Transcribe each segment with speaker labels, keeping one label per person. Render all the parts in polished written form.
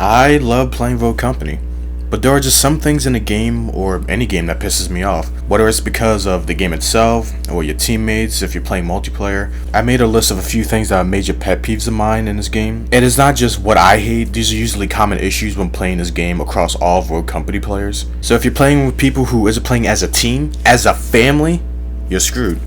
Speaker 1: I love playing Rogue Company, but there are just some things in a game or any game that pisses me off. Whether it's because of the game itself or your teammates if you're playing multiplayer. I made a list of a few things that are major pet peeves of mine in this game. It is not just what I hate, these are usually common issues when playing this game across all of Rogue Company players. So if you're playing with people who isn't playing as a team, as a family, you're screwed.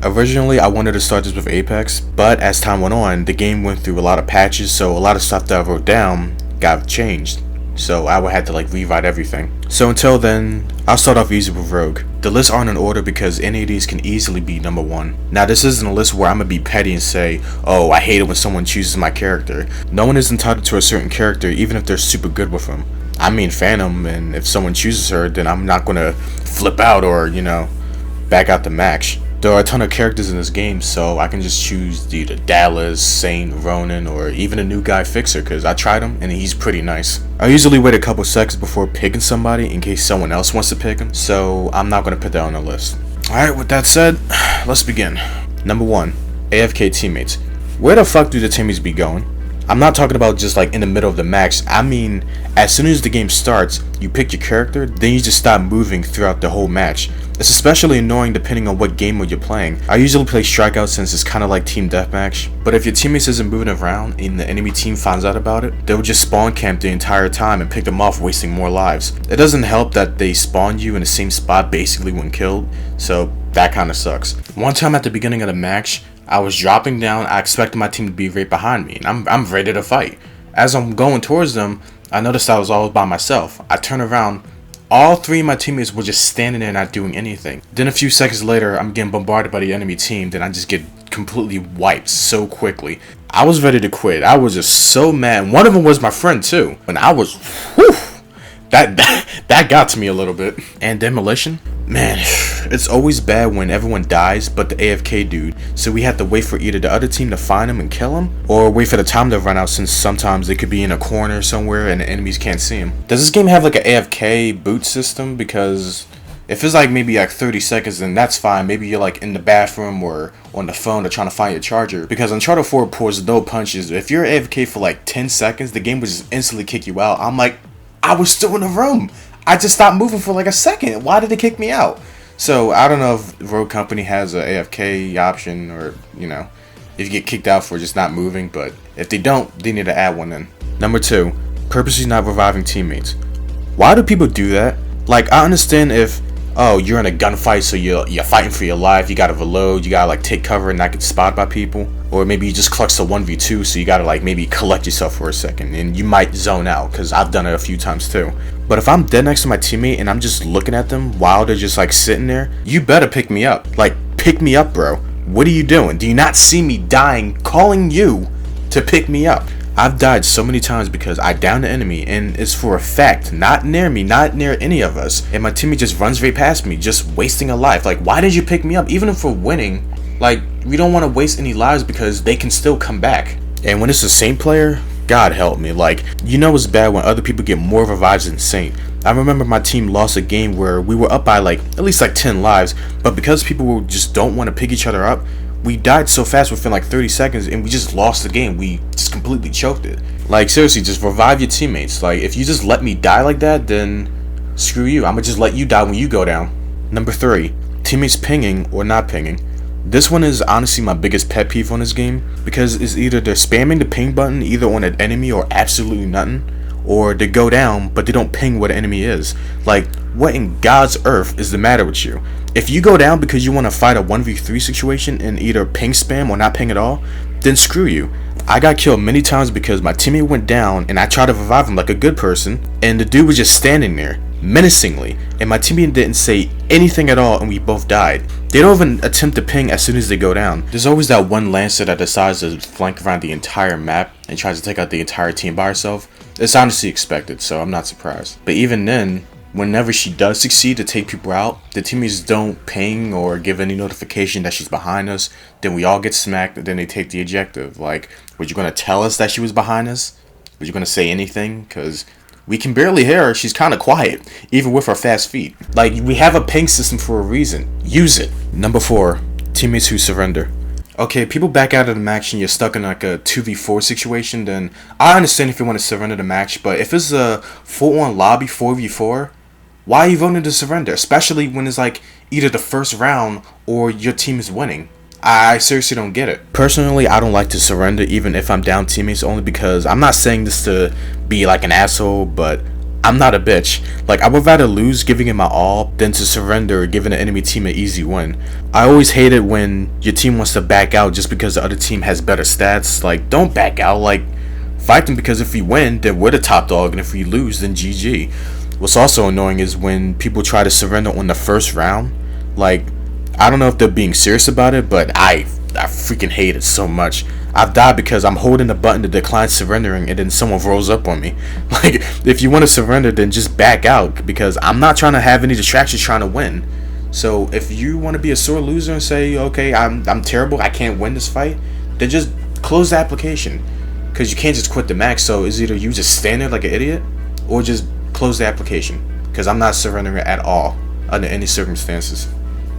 Speaker 1: Originally, I wanted to start this with Apex, but as time went on, the game went through a lot of patches, so a lot of stuff that I wrote down got changed. So I would have to rewrite everything. So until then, I'll start off easy with Rogue. The lists aren't in order because any of these can easily be number one. Now this isn't a list where I'm gonna be petty and say, oh, I hate it when someone chooses my character. No one is entitled to a certain character even if they're super good with them. I mean Phantom, and if someone chooses her, then I'm not gonna flip out or, back out the match. There are a ton of characters in this game, so I can just choose either Dallas, Saint, Ronin, or even a new guy Fixer, because I tried him and he's pretty nice. I usually wait a couple seconds before picking somebody in case someone else wants to pick him, so I'm not going to put that on the list. Alright, with that said, let's begin. Number 1, AFK teammates. Where the fuck do the teammates be going? I'm not talking about just in the middle of the match. I mean, as soon as the game starts, you pick your character, then you just stop moving throughout the whole match. It's especially annoying depending on what game mode you're playing. I usually play Strikeout since it's kinda like Team Deathmatch, but if your teammates isn't moving around and the enemy team finds out about it, they'll just spawn camp the entire time and pick them off, wasting more lives. It doesn't help that they spawn you in the same spot basically when killed, so that kinda sucks. One time at the beginning of the match, I was dropping down, I expected my team to be right behind me, and I'm ready to fight. As I'm going towards them, I noticed I was all by myself. I turn around, all three of my teammates were just standing there not doing anything. Then a few seconds later, I'm getting bombarded by the enemy team, then I just get completely wiped so quickly. I was ready to quit. I was just so mad. One of them was my friend too, and I was, whew, that got to me a little bit. And Demolition? Man, it's always bad when everyone dies but the AFK dude, so we have to wait for either the other team to find him and kill him, or wait for the time to run out since sometimes they could be in a corner somewhere and the enemies can't see him. Does this game have an AFK boot system? Because if it's maybe 30 seconds, then that's fine. Maybe you're in the bathroom or on the phone or trying to find your charger. Because Uncharted 4 pulls no punches. If you're AFK for 10 seconds, the game would just instantly kick you out. I'm I was still in the room. I just stopped moving for a second. Why did it kick me out? So I don't know if Rogue Company has a AFK option or, if you get kicked out for just not moving. But if they don't, they need to add one in. Number 2, purposely not reviving teammates. Why do people do that? I understand if, oh, you're in a gunfight, so you're fighting for your life, you gotta reload, you gotta take cover and not get spotted by people. Or maybe you just clutch the 1v2, so you gotta maybe collect yourself for a second, and you might zone out, because I've done it a few times too. But if I'm dead next to my teammate and I'm just looking at them while they're just sitting there, you better pick me up. Pick me up, bro. What are you doing? Do you not see me dying, calling you to pick me up? I've died so many times because I downed the enemy, and it's for a fact, not near me, not near any of us, and my teammate just runs right past me, just wasting a life. Why did you pick me up? Even if we're winning, we don't want to waste any lives because they can still come back. And when it's the same player, God help me, it's bad when other people get more revives than Saint. I remember my team lost a game where we were up by at least 10 lives, but because people just don't want to pick each other up, we died so fast within 30 seconds and we just lost the game. We just completely choked it. Seriously, just revive your teammates. If you just let me die like that, then screw you. I'ma just let you die when you go down. Number 3, teammates pinging or not pinging. This one is honestly my biggest pet peeve on this game, because it's either they're spamming the ping button either on an enemy or absolutely nothing, or they go down but they don't ping where the enemy is. What in God's earth is the matter with you? If you go down because you want to fight a 1v3 situation and either ping spam or not ping at all, then screw you. I got killed many times because my teammate went down and I tried to revive him like a good person, and the dude was just standing there menacingly, and my teammate didn't say anything at all and we both died. They don't even attempt to ping as soon as they go down. There's always that one Lancer that decides to flank around the entire map and tries to take out the entire team by herself. It's honestly expected, so I'm not surprised. But even then, whenever she does succeed to take people out, the teammates don't ping or give any notification that she's behind us. Then we all get smacked, and then they take the objective. Were you going to tell us that she was behind us? Were you going to say anything? Because we can barely hear her. She's kind of quiet, even with her fast feet. We have a ping system for a reason. Use it. Number 4, teammates who surrender. Okay, people back out of the match and you're stuck in like a 2v4 situation, then I understand if you want to surrender the match, but if it's a full-on lobby 4v4, why are you voting to surrender? Especially when it's like either the first round or your team is winning. I seriously don't get it. Personally, I don't like to surrender even if I'm down teammates, only because I'm not saying this to be like an asshole, but I'm not a bitch. Like, I would rather lose giving it my all than to surrender giving an enemy team an easy win. I always hate it when your team wants to back out just because the other team has better stats. Like, don't back out. Like, fight them, because if we win, then we're the top dog, and if we lose, then GG. What's also annoying is when people try to surrender on the first round. Like, I don't know if they're being serious about it, but I freaking hate it so much. I've died because I'm holding the button to decline surrendering and then someone rolls up on me. Like, if you want to surrender, then just back out, because I'm not trying to have any distractions trying to win. So if you want to be a sore loser and say, okay, I'm terrible, I can't win this fight, then just close the application, because you can't just quit the match. So it's either you just stand there like an idiot or just close the application, because I'm not surrendering at all under any circumstances.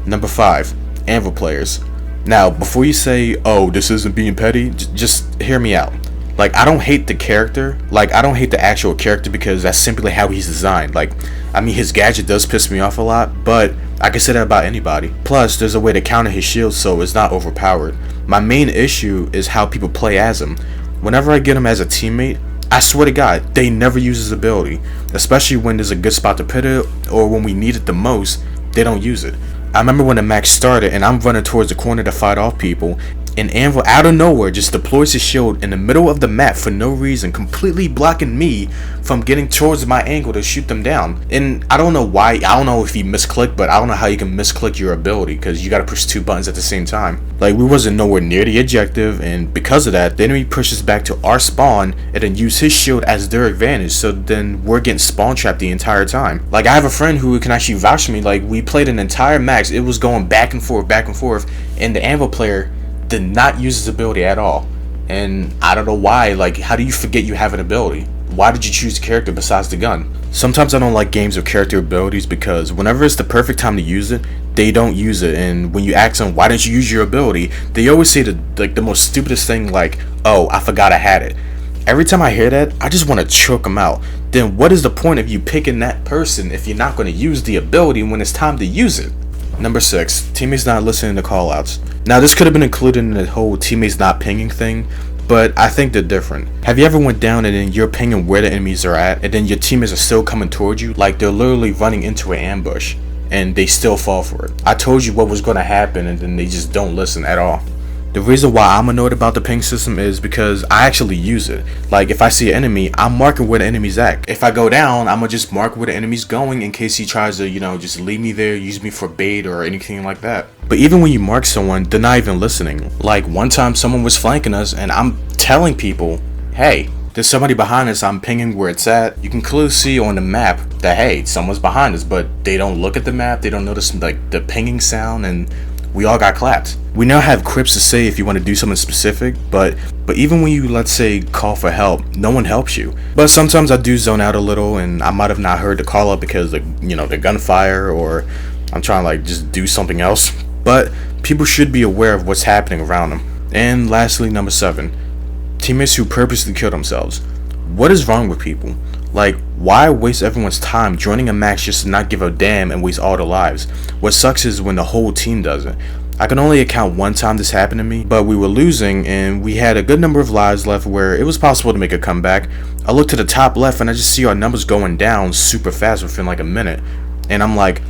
Speaker 1: Number 5, Anvil Players. Now, before you say, oh, this isn't being petty, just hear me out. Like, I don't hate the character. Like, I don't hate the actual character, because that's simply how he's designed. Like, I mean, his gadget does piss me off a lot, but I can say that about anybody. Plus, there's a way to counter his shield, so it's not overpowered. My main issue is how people play as him. Whenever I get him as a teammate, I swear to God, they never use his ability. Especially when there's a good spot to put it, or when we need it the most, they don't use it. I remember when the match started and I'm running towards the corner to fight off people, and Anvil out of nowhere just deploys his shield in the middle of the map for no reason, completely blocking me from getting towards my angle to shoot them down. And I don't know why, I don't know if he misclicked, but I don't know how you can misclick your ability, because you gotta push 2 buttons at the same time. Like, we wasn't nowhere near the objective, and because of that, the enemy pushes back to our spawn and then use his shield as their advantage, so then we're getting spawn trapped the entire time. Like, I have a friend who can actually vouch for me. Like, we played an entire match, it was going back and forth, and the Anvil player did not use his ability at all. And I don't know why. Like, how do you forget you have an ability? Why did you choose the character besides the gun? Sometimes I don't like games with character abilities, because whenever it's the perfect time to use it, they don't use it. And when you ask them, why didn't you use your ability, they always say the most stupidest thing, like, oh, I forgot I had it. Every time I hear that, I just want to choke them out. Then what is the point of you picking that person if you're not going to use the ability when it's time to use it? Number 6, teammates not listening to callouts. Now, this could have been included in the whole teammates not pinging thing, but I think they're different. Have you ever went down and then you're pinging where the enemies are at, and then your teammates are still coming towards you? Like, they're literally running into an ambush, and they still fall for it. I told you what was going to happen, and then they just don't listen at all. The reason why I'm annoyed about the ping system is because I actually use it. Like, if I see an enemy, I'm marking where the enemy's at. If I go down, I'm gonna just mark where the enemy's going in case he tries to, just leave me there, use me for bait or anything like that. But even when you mark someone, they're not even listening. Like, one time someone was flanking us and I'm telling people, hey, there's somebody behind us, I'm pinging where it's at. You can clearly see on the map that, hey, someone's behind us, but they don't look at the map, they don't notice like the pinging sound, and we all got clapped. We now have quips to say if you want to do something specific, but even when you, let's say, call for help, no one helps you. But sometimes I do zone out a little, and I might have not heard the call up because the gunfire, or I'm trying to like just do something else. But people should be aware of what's happening around them. And lastly, number 7, teammates who purposely kill themselves. What is wrong with people? Like, why waste everyone's time joining a match just to not give a damn and waste all their lives? What sucks is when the whole team does it. I can only account one time this happened to me, but we were losing and we had a good number of lives left where it was possible to make a comeback. I look to the top left and I just see our numbers going down super fast within like a minute. And I'm like,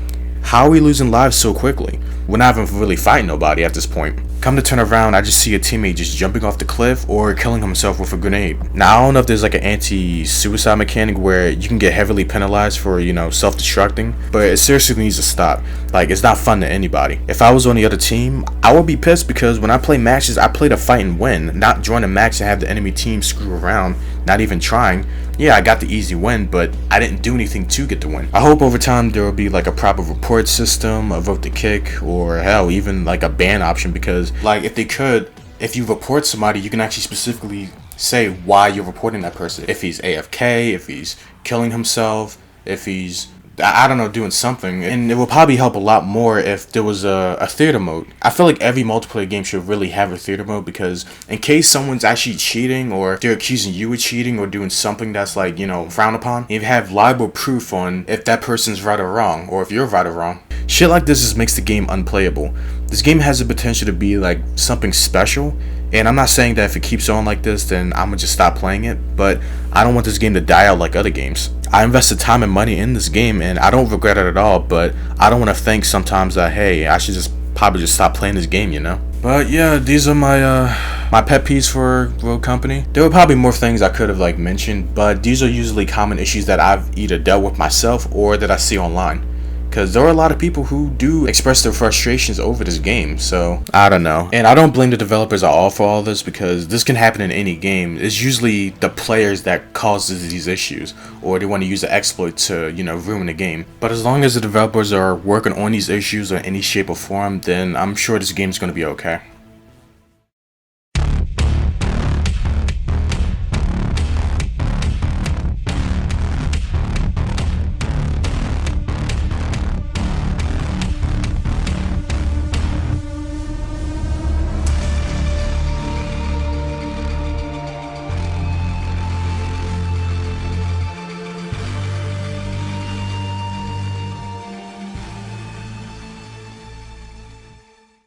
Speaker 1: how are we losing lives so quickly? We're not even really fighting nobody at this point. Come to turn around, I just see a teammate just jumping off the cliff or killing himself with a grenade. Now, I don't know if there's like an anti-suicide mechanic where you can get heavily penalized for, self-destructing, but it seriously needs to stop. Like, it's not fun to anybody. If I was on the other team, I would be pissed, because when I play matches, I play to fight and win, not join a match and have the enemy team screw around, not even trying. Yeah, I got the easy win, but I didn't do anything to get the win. I hope over time there will be like a proper report system, a vote to kick, or hell, even like a ban option, because like if you report somebody, you can actually specifically say why you're reporting that person. If he's AFK, if he's killing himself, if he's I don't know, doing something. And it would probably help a lot more if there was a theater mode. I feel like every multiplayer game should really have a theater mode, because in case someone's actually cheating, or they're accusing you of cheating or doing something that's like, you know, frowned upon, you have liable proof on if that person's right or wrong, or if you're right or wrong. Shit like this just makes the game unplayable. This game has the potential to be like something special, and I'm not saying that if it keeps on like this, then I'm gonna just stop playing it, but I don't want this game to die out like other games. I invested time and money in this game, and I don't regret it at all, but I don't want to think sometimes that, hey, I should just probably just stop playing this game, you know? But yeah, these are my pet peeves for Rogue Company. There were probably more things I could have like mentioned, but these are usually common issues that I've either dealt with myself or that I see online. Because there are a lot of people who do express their frustrations over this game, so I don't know. And I don't blame the developers at all for all this, because this can happen in any game. It's usually the players that causes these issues, or they want to use an exploit to, you know, ruin the game. But as long as the developers are working on these issues in any shape or form, then I'm sure this game's going to be okay.